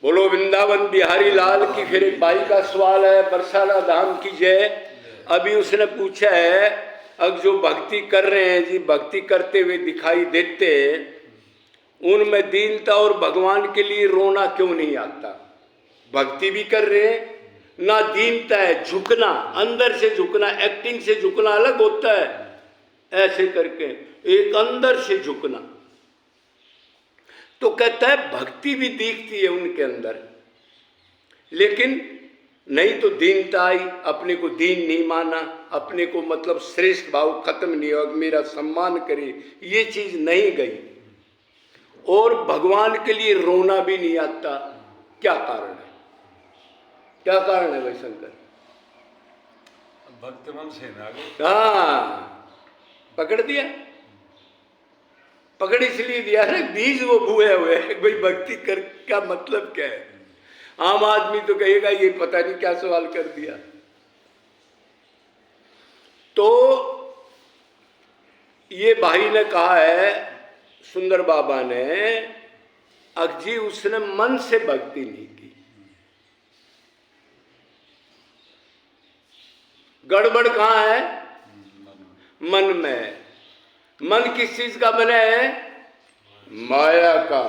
बोलो वृंदावन बिहारी लाल की। फिर एक भाई का सवाल है, बरसाना धाम की जय। अभी उसने पूछा है, अब जो भक्ति कर रहे हैं जी, भक्ति करते हुए दिखाई देते हैं, उनमें दीनता और भगवान के लिए रोना क्यों नहीं आता? भक्ति भी कर रहे हैं, ना दीनता है, झुकना, अंदर से झुकना, एक्टिंग से झुकना अलग होता है, ऐसे करके एक अंदर से झुकना। तो कहता है भक्ति भी दिखती है उनके अंदर, लेकिन नहीं तो दीनता आई, अपने को दीन नहीं माना, अपने को मतलब श्रेष्ठ भाव खत्म नहीं हुआ, मेरा सम्मान करे, ये चीज नहीं गई। और भगवान के लिए रोना भी नहीं आता। क्या कारण है? क्या कारण है भाई शंकर? भक्त मन से ना गए। हाँ, पकड़ दिया, पकड़ इसलिए दिया ना, बीज वो बुए हुए भाई भक्ति कर का मतलब क्या है? आम आदमी तो कहेगा ये पता नहीं क्या सवाल कर दिया। तो ये भाई ने कहा है, सुंदर बाबा ने, अजी उसने मन से भक्ति नहीं की। गड़बड़ कहाँ है? मन में। मन किस चीज का बना है? माया का।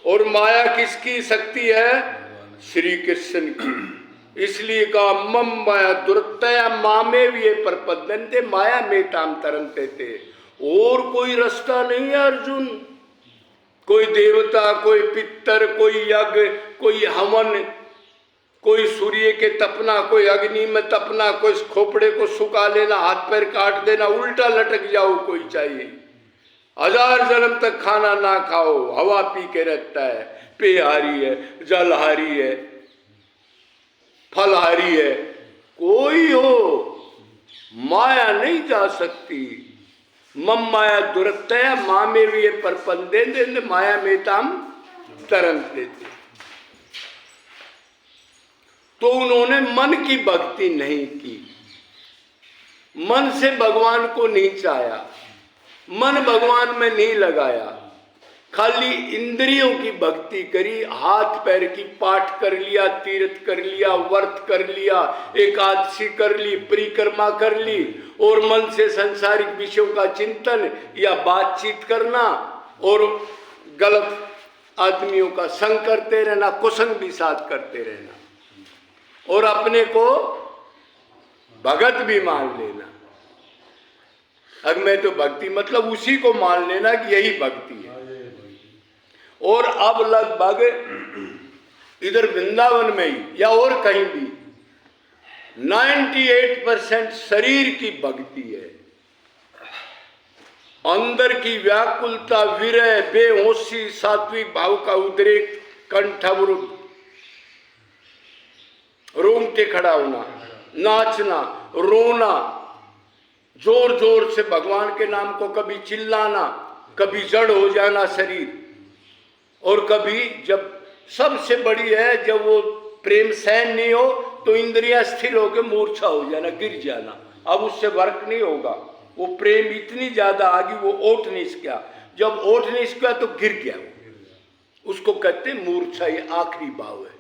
और माया किसकी शक्ति है? श्री कृष्ण की। इसलिए कहा मम माया दुर्तया मामे भी प्रपद्यन्ते माया में ताम तरनते थे। और कोई रास्ता नहीं है अर्जुन। कोई देवता, कोई पितर, कोई यज्ञ, कोई हवन, कोई सूर्य के तपना, कोई अग्नि में तपना, कोई खोपड़े को सुखा लेना, हाथ पैर काट देना, उल्टा लटक जाओ, कोई चाहिए। 1000 जन्म तक खाना ना खाओ, हवा पी के रहता है, पेहारी है, जलहारी है, फलहारी है, कोई हो, माया नहीं जा सकती। मम माया दुरतया मामे भी परपंदे माया में ताम तरनते थे। तो उन्होंने मन की भक्ति नहीं की, मन से भगवान को नहीं चाहा, मन भगवान में नहीं लगाया, खाली इंद्रियों की भक्ति करी, हाथ पैर की पाठ कर लिया, तीर्थ कर लिया, व्रत कर लिया, एकादशी कर ली, परिक्रमा कर ली, और मन से संसारिक विषयों का चिंतन या बातचीत करना, और गलत आदमियों का संग करते रहना, कुसंग भी साथ करते रहना, और अपने को भगत भी मान लेना। अब मैं तो भक्ति मतलब उसी को मान लेना कि यही भक्ति है। और अब लगभग इधर वृंदावन में ही या और कहीं भी 98% शरीर की भक्ति है। अंदर की व्याकुलता, विरह, बेहोशी, सात्विक भाव का उद्रेक, कंठवरुद्ध, रोंगटे खड़ा होना, नाचना, रोना, जोर जोर से भगवान के नाम को कभी चिल्लाना, कभी जड़ हो जाना शरीर, और कभी जब सबसे बड़ी है, जब वो प्रेम सहन नहीं हो तो इंद्रियां स्थिर होकर मूर्छा हो जाना, गिर जाना। अब उससे वर्क नहीं होगा, वो प्रेम इतनी ज्यादा आ गई वो ओठ नहीं सका, जब ओठ नहीं सका तो गिर गया वो, उसको कहते मूर्छा। ये आखिरी भाव है।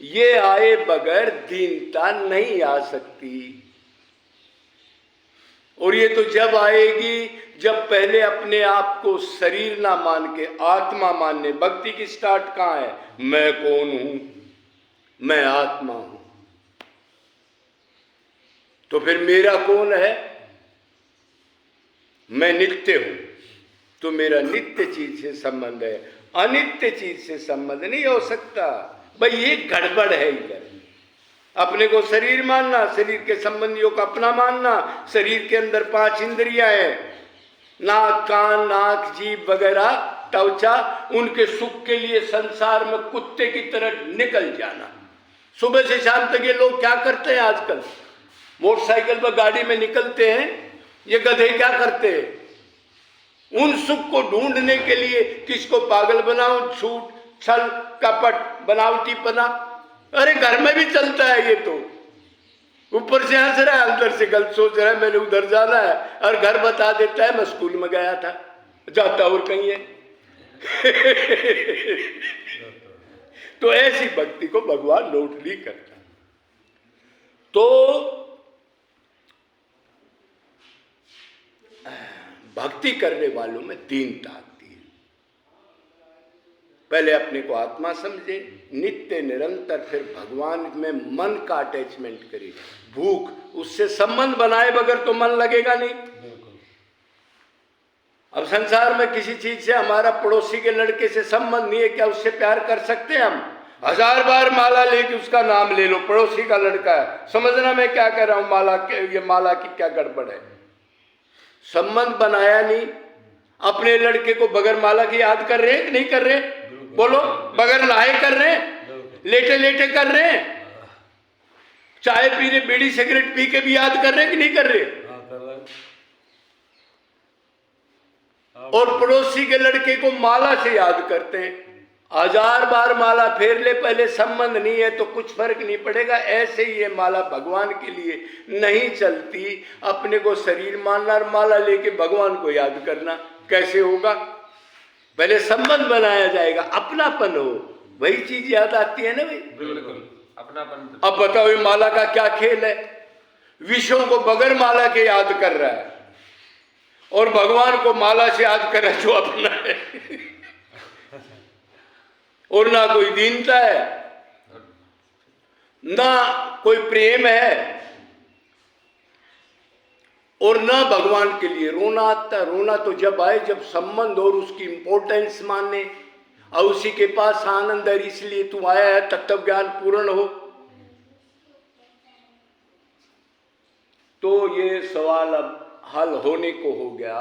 ये आए बगैर दीनता नहीं आ सकती। और ये तो जब आएगी जब पहले अपने आप को शरीर ना मान के आत्मा मानने। भक्ति की स्टार्ट कहाँ है? मैं कौन हूं? मैं आत्मा हूं। तो फिर मेरा कौन है? मैं नित्य हूं, तो मेरा नित्य चीज से संबंध है, अनित्य चीज से संबंध नहीं हो सकता। भाई ये गड़बड़ है इधर। अपने को शरीर मानना, शरीर के संबंधियों को अपना मानना, शरीर के अंदर 5 इंद्रियां हैं, नाक, कान, नाक, जीभ वगैरह, त्वचा, उनके सुख के लिए संसार में कुत्ते की तरह निकल जाना। सुबह से शाम तक ये लोग क्या करते हैं आजकल? मोटरसाइकिल पर, गाड़ी में निकलते हैं, ये गधे क्या करते हैं? उन सुख को ढूंढने के लिए किसको पागल बनाओ, झूठ, छल, कपट, बनावटीपना। अरे घर में भी चलता है ये तो। ऊपर से हंस रहा है, अंदर से गलत सोच रहा है मैंने उधर जाना है, और घर बता देता है मैं स्कूल में गया था, जाता और कहीं है। तो ऐसी भक्ति को भगवान नोट नहीं करता। तो भक्ति करने वालों में दीनता आती है। पहले अपने को आत्मा समझे, नित्य निरंतर, फिर भगवान में मन का अटैचमेंट करे, भूख, उससे संबंध बनाए बगैर तो मन लगेगा नहीं। अब संसार में किसी चीज से, हमारा पड़ोसी के लड़के से संबंध नहीं है, क्या उससे प्यार कर सकते हैं हम? 1000 बार माला लेके उसका नाम ले लो, पड़ोसी का लड़का है, समझना मैं क्या कह रहा हूं, ये माला की क्या गड़बड़ है? संबंध बनाया नहीं। अपने लड़के को बगैर माला के याद कर रहे हैं कि नहीं कर रहे? बोलो, बगैर नहाए कर रहे हैं, लेटे लेटे कर रहे हैं, चाय पी रहे, बीड़ी सिगरेट पी के भी याद कर रहे हैं कि नहीं कर रहे? और पड़ोसी के लड़के को माला से याद करते हैं। 1000 बार माला फेर ले, पहले संबंध नहीं है तो कुछ फर्क नहीं पड़ेगा। ऐसे ही ये माला भगवान के लिए नहीं चलती। अपने को शरीर मानना और माला लेके भगवान को याद करना कैसे होगा? पहले संबंध बनाया जाएगा, अपनापन हो, वही चीज याद आती है ना भाई। बिल्कुल अपनापन। अब बताओ ये माला का क्या खेल है? विषयों को बगैर माला के याद कर रहा है और भगवान को माला से याद कर रहा है जो अपना है। और ना कोई दीनता है, ना कोई प्रेम है, और ना भगवान के लिए रोना आता है। रोना तो जब आए जब संबंध और उसकी इंपॉर्टेंस माने, और उसी के पास आनंद है इसलिए तू आया है, तत्व ज्ञान पूर्ण हो। तो ये सवाल अब हल होने को हो गया।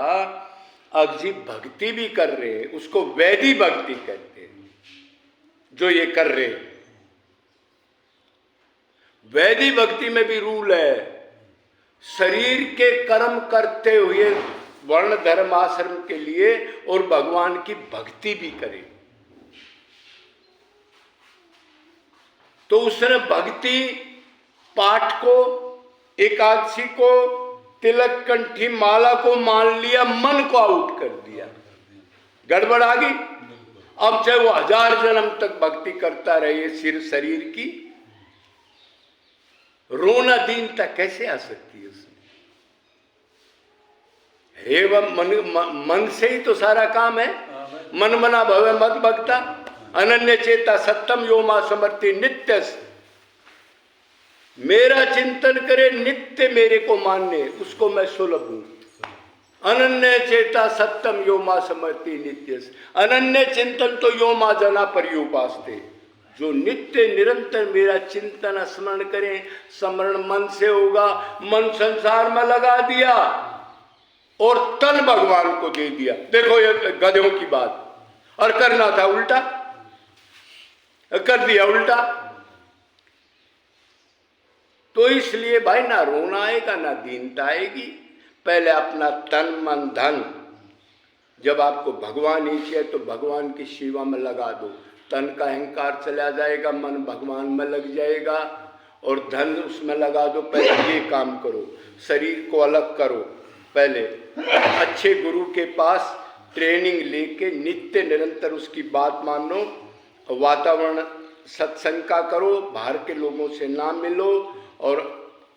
अब जी भक्ति भी कर रहे हैं, उसको वैधि भक्ति कहते हैं, जो ये कर रहे हैं। वैधि भक्ति में भी रूल है, शरीर के कर्म करते हुए वर्ण धर्म आश्रम के लिए और भगवान की भक्ति भी करे। तो उसने भक्ति पाठ को, एकादशी को, तिलक कंठी माला को मान लिया, मन को आउट कर दिया, गड़बड़ आ गई। अब चाहे वो 1000 जन्म तक भक्ति करता रहे सिर शरीर की, रोना दीनता कैसे आ सकती है उसमें? एवं मन से ही तो सारा काम है। मन मना भवे मत भक्ता, अनन्य चेता सत्यम यो मा समर्ति नित्य। मेरा चिंतन करे, नित्य मेरे को मानने, उसको मैं सुलभ हूं। अनन्य चेता सत्यम यो मा समर्ति नित्य। अनन्य चिंतन तो यो मा जना पर्युपास्ते, जो नित्य निरंतर मेरा चिंतन स्मरण करें। स्मरण मन से होगा, मन संसार में लगा दिया और तन भगवान को दे दिया। देखो ये गधों की बात, और करना था उल्टा, कर दिया उल्टा। तो इसलिए भाई ना रोना आएगा ना दीनता आएगी। पहले अपना तन मन धन, जब आपको भगवान ही चाहिए तो भगवान की सेवा में लगा दो। तन का अहंकार चला जाएगा, मन भगवान में लग जाएगा, और धन उसमें लगा दो। पहले ये काम करो, शरीर को अलग करो, पहले अच्छे गुरु के पास ट्रेनिंग लेके नित्य निरंतर उसकी बात मानो, वातावरण सत्संग का करो, बाहर के लोगों से ना मिलो, और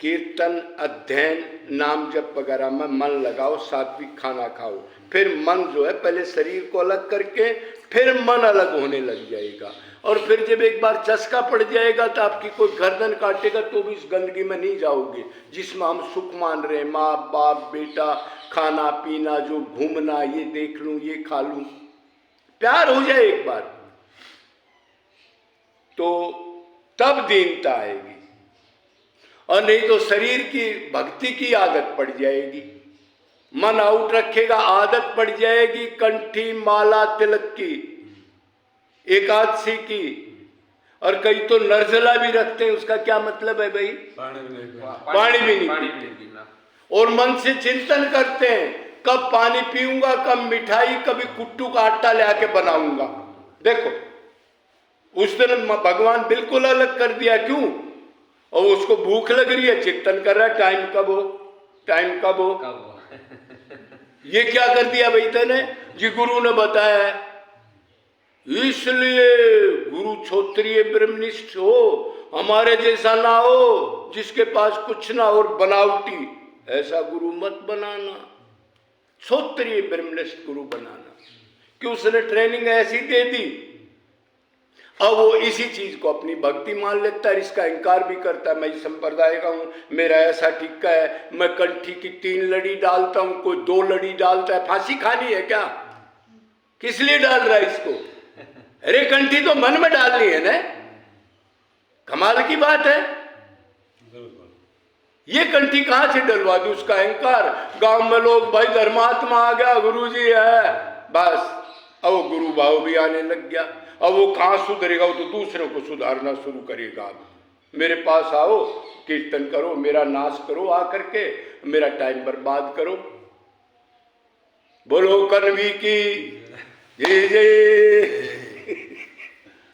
कीर्तन अध्ययन नाम जप वगैरह में मन लगाओ, सात्विक खाना खाओ। फिर मन जो है पहले शरीर को अलग करके फिर मन अलग होने लग जाएगा। और फिर जब एक बार चस्का पड़ जाएगा तो आपकी कोई गर्दन काटेगा तो भी इस गंदगी में नहीं जाओगे जिसमें हम सुख मान रहे हैं। माँ बाप बेटा, खाना पीना, जो घूमना, ये देख लूं ये खा लूं, प्यार हो जाए एक बार तो तब दीनता आएगी। और नहीं तो शरीर की भक्ति की आदत पड़ जाएगी, मन आउट रखेगा, आदत पड़ जाएगी कंठी माला तिलक की, एकादशी की, और कई तो निर्जला भी रखते हैं। उसका क्या मतलब है भाई? पानी भी नहीं पीते, और मन से चिंतन करते हैं कब पानी पीऊंगा, कब मिठाई, कभी कुट्टू का आटा ले आके बनाऊंगा। देखो उस दिन भगवान बिल्कुल अलग कर दिया, क्यों? और उसको भूख लग रही है, चिंतन कर रहा है टाइम कब हो, टाइम कब हो। ये क्या कर दिया भाई तेने? जी गुरु ने बताया है, इसलिए गुरु क्षत्रिय ब्रह्मनिष्ठ हो, हमारे जैसा ना हो जिसके पास कुछ ना और बनावटी, ऐसा गुरु मत बनाना। क्षत्रिय ब्रह्मनिष्ठ गुरु बनाना, कि उसने ट्रेनिंग ऐसी दे दी, अब वो इसी चीज को अपनी भक्ति मान लेता है, इसका इनकार भी करता है। मैं इस संप्रदाय का हूं, मेरा ऐसा टिक्का है, मैं कंठी की 3 लड़ी डालता हूं, कोई 2 लड़ी डालता है। फांसी खानी है क्या? किस लिए डाल रहा है इसको? अरे कंठी तो मन में डालनी है ना, कमाल की बात है। ये कंठी कहां से डलवा दी? उसका अहंकार। गांव में लोग, भाई धर्मात्मा आ गया, गुरुजी है, बस अब वो गुरु भाव भी आने लग गया। अब वो कहां सुधरेगा? वो तो दूसरों को सुधारना शुरू करेगा। मेरे पास आओ, कीर्तन करो, मेरा नाश करो, आकर के मेरा टाइम बर्बाद करो। बोलो कन्वी की जय जय।